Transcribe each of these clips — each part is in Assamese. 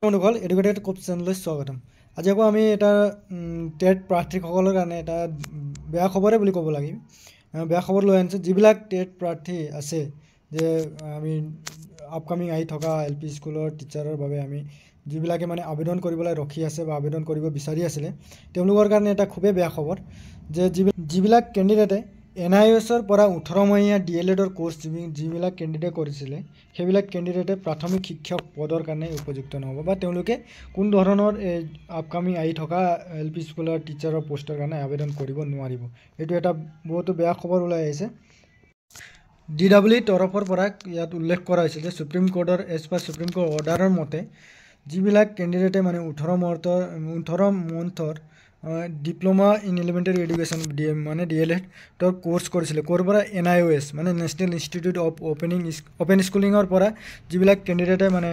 বন্ধুসকল এডুকেটেড কোপ চেনেললৈ স্বাগতম। আজি আকৌ আমি এটা টেট প্ৰাৰ্থীসকলৰ কাৰণে এটা বেয়া খবৰে বুলি ক'ব লাগিব। বেয়া খবৰ লৈ আনিছোঁ যিবিলাক টেট প্ৰাৰ্থী আছে যে আমি আপকামিং আহি থকা LP স্কুলৰ টিচাৰৰ বাবে আমি যিবিলাকে মানে আবেদন কৰিবলৈ ৰখি আছে বা আবেদন কৰিব বিচাৰি আছিলে তেওঁলোকৰ কাৰণে এটা খুবেই বেয়া খবৰ যে যিবিলাক কেণ্ডিডেটে NIOSৰ পৰা 18 মহীয়া DLEDৰ কোৰ্চ যিবিলাক কেণ্ডিডেট কৰিছিলে সেইবিলাক কেণ্ডিডেটে প্ৰাথমিক শিক্ষক পদৰ কাৰণে উপযুক্ত নহ'ব বা তেওঁলোকে কোন ধৰণৰ আপকামিং আহি থকা LP স্কুলৰ টিচাৰৰ পোষ্টৰ কাৰণে আবেদন কৰিব নোৱাৰিব। এইটো এটা বহুতো বেয়া খবৰ ওলাই আহিছে। DWE তৰফৰ পৰা ইয়াত উল্লেখ কৰা হৈছে যে সুপ্ৰিম কোৰ্টৰ সুপ্ৰিম কোৰ্ট অৰ্ডাৰৰ মতে যিবিলাক কেণ্ডিডেটে মানে 18 মন্থৰ ডিপ্লোমা ইন এলিমেণ্টাৰী এডুকেশ্যন মানে DLEDৰ কোৰ্চ কৰিছিলে ক'ৰ পৰা NIOS মানে নেশ্যনেল ইনষ্টিটিউট অফ অপেন স্কুলিঙৰ পৰা যিবিলাক কেণ্ডিডেটে মানে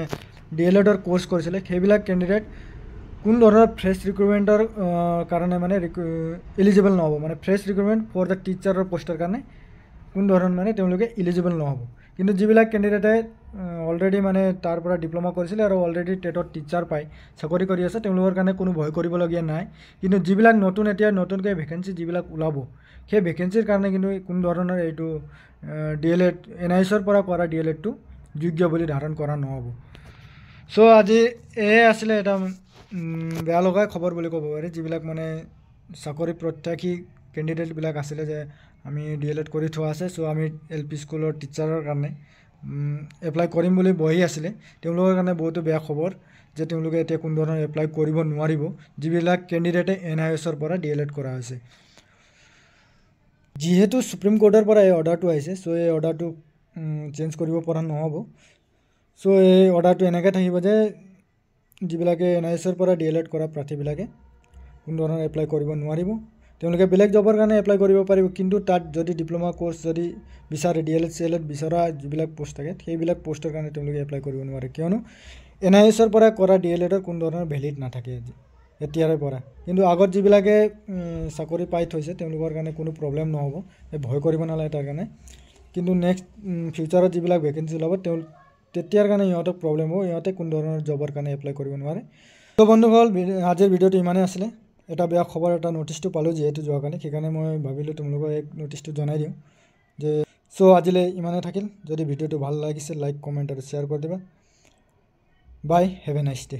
DLEDৰ কোৰ্চ কৰিছিলে সেইবিলাক কেণ্ডিডেট কোন ধৰণৰ ফ্ৰেছ ৰিক্ৰুটমেণ্টৰ কাৰণে মানে এলিজিবল নহ'ব, মানে ফ্ৰেছ ৰিক্ৰুটমেণ্ট ফৰ দ্য টিচাৰৰ পোষ্টৰ কাৰণে কোন ধৰণৰ মানে তেওঁলোকে এলিজিবল নহ'ব। কিন্তু যিবিলাক কেণ্ডিডেটে অলৰেডি মানে তাৰ পৰা ডিপ্ল'মা কৰিছিলে আৰু অলৰেডি টেটত টিচাৰ পাই চাকৰি কৰি আছে তেওঁলোকৰ কাৰণে কোনো ভয় কৰিবলগীয়া নাই। কিন্তু যিবিলাক এতিয়া নতুনকৈ ভেকেঞ্চি যিবিলাক ওলাব সেই ভেকেঞ্চিৰ কাৰণে কিন্তু কোনো ধৰণৰ এইটো DLED NIOSৰ পৰা কৰা DLEDটো যোগ্য বুলি ধাৰণ কৰা নহ'ব। চ' আজি এয়ে আছিলে এটা বেয়া লগা খবৰ বুলি ক'ব পাৰি। যিবিলাক মানে চাকৰি প্ৰত্যাশী কেণ্ডিডেটবিলাক আছিলে যে আমি DLED কৰি থোৱা আছে, চ' আমি LP স্কুলৰ টিচাৰৰ কাৰণে এপ্লাই কৰিম বুলি বহি আছিলে তেওঁলোকৰ কাৰণে বহুতো বেয়া খবৰ যে তেওঁলোকে এতিয়া কোনো ধৰণৰ এপ্লাই কৰিব নোৱাৰিব যিবিলাক কেণ্ডিডেটে NIOSৰ পৰা DLED কৰা হৈছে। যিহেতু সুপ্ৰিম কোৰ্টৰ পৰা এই অৰ্ডাৰটো আহিছে, চ' এই অৰ্ডাৰটো চেঞ্জ কৰিব পৰা নহ'ব। চ' এই অৰ্ডাৰটো এনেকৈ থাকিব যে যিবিলাকে NIOSৰ পৰা DLED কৰা প্ৰাৰ্থীবিলাকে কোনো ধৰণৰ এপ্লাই কৰিব নোৱাৰিব। তেওঁলোকে বেলেগ জবৰ কাৰণে এপ্লাই কৰিব পাৰিব, কিন্তু তাত যদি ডিপ্ল'মা কোৰ্চ যদি বিচাৰে DLED বিচৰা যিবিলাক পোষ্ট থাকে সেইবিলাক পোষ্টৰ কাৰণে তেওঁলোকে এপ্লাই কৰিব নোৱাৰে, কিয়নো NIOSৰ পৰা কৰা DLEDৰ কোনো ধৰণৰ ভেলিড নাথাকে এতিয়াৰে পৰা। কিন্তু আগত যিবিলাকে চাকৰি পাই থৈছে তেওঁলোকৰ কাৰণে কোনো প্ৰব্লেম নহ'ব, ভয় কৰিব নালাগে তাৰ কাৰণে। কিন্তু নেক্সট ফিউচাৰত যিবিলাক ভেকেঞ্চি ওলাব তেতিয়াৰ কাৰণে ইহঁতক প্ৰব্লেম হ'ব, ইহঁতে কোনো ধৰণৰ জবৰ কাৰণে এপ্লাই কৰিব নোৱাৰে। ত' বন্ধুসকল আজিৰ ভিডিঅ'টো ইমানেই আছিলে। এটা বেয়া খবৰ এটা নটিচটো পালোঁ যিহেতু যোৱাকালি, সেইকাৰণে মই ভাবিলোঁ তোমালোকক এই নটিচটো জনাই দিওঁ যে চ' আজিলৈ ইমানেই থাকিল। যদি ভিডিঅ'টো ভাল লাগিছে লাইক কমেণ্ট আৰু শ্বেয়াৰ কৰি দিবা। বাই, হেভ এ নাইচ ডে।